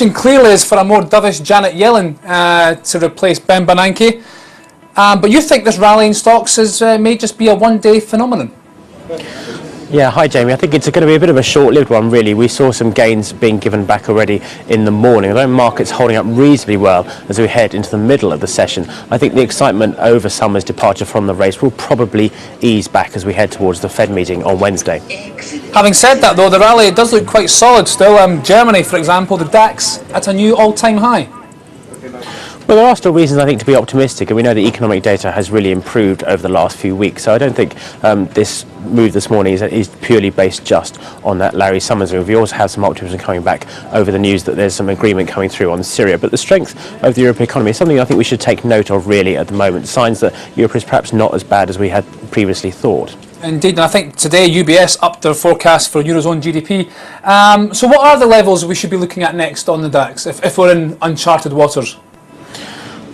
option clearly is for a more dovish Janet Yellen to replace Ben Bernanke. But you think this rally in stocks may just be a one-day phenomenon? Yeah, hi Jamie. I think it's going to be a bit of a short-lived one, really. We saw some gains being given back already in the morning. Although markets holding up reasonably well as we head into the middle of the session, I think the excitement over summer's departure from the race will probably ease back as we head towards the Fed meeting on Wednesday. Having said that, though, the rally does look quite solid still. Germany, for example, the DAX at a new all-time high. Well, there are still reasons, I think, to be optimistic, and we know the economic data has really improved over the last few weeks. So I don't think this move this morning is purely based just on that Larry Summers move. We also have some optimism coming back over the news that there's some agreement coming through on Syria. But the strength of the European economy is something I think we should take note of really at the moment. Signs that Europe is perhaps not as bad as we had previously thought. Indeed, and I think today UBS upped their forecast for Eurozone GDP. So what are the levels we should be looking at next on the DAX if we're in uncharted waters?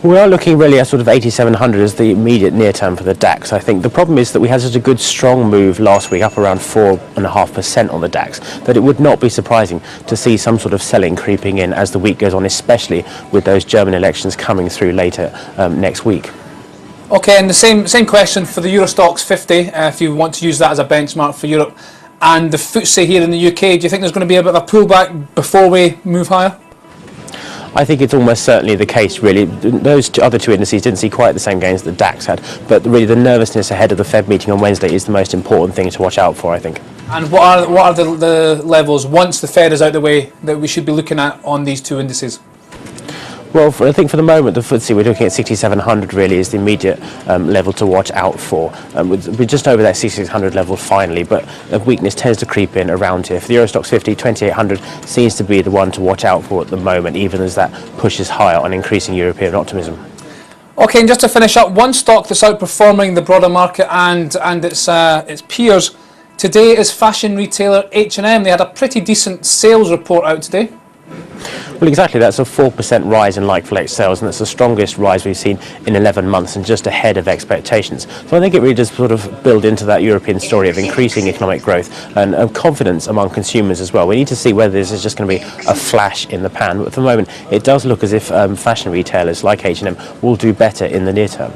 We are looking really at sort of 8,700 as the immediate near term for the DAX. I think the problem is that we had such a good strong move last week, up around 4.5% on the DAX, that it would not be surprising to see some sort of selling creeping in as the week goes on, especially with those German elections coming through later next week. Okay, and the same question for the Eurostoxx 50, if you want to use that as a benchmark for Europe, and the FTSE here in the UK. Do you think there's going to be a bit of a pullback before we move higher? I think it's almost certainly the case, really. Those other two indices didn't see quite the same gains that DAX had, but really the nervousness ahead of the Fed meeting on Wednesday is the most important thing to watch out for, I think. And what are the levels, once the Fed is out of the way, that we should be looking at on these two indices? Well, I think for the moment, the FTSE, we're looking at 6,700 really is the immediate level to watch out for. We're just over that 6,600 level finally, but weakness tends to creep in around here. For the Eurostoxx 50, 2,800 seems to be the one to watch out for at the moment, even as that pushes higher on increasing European optimism. Okay, and just to finish up, one stock that's outperforming the broader market and its peers today is fashion retailer H&M. They had a pretty decent sales report out today. Well, exactly. That's a 4% rise in like-for-like sales, and that's the strongest rise we've seen in 11 months and just ahead of expectations. So I think it really does sort of build into that European story of increasing economic growth and confidence among consumers as well. We need to see whether this is just going to be a flash in the pan, but for the moment it does look as if fashion retailers like H&M will do better in the near term.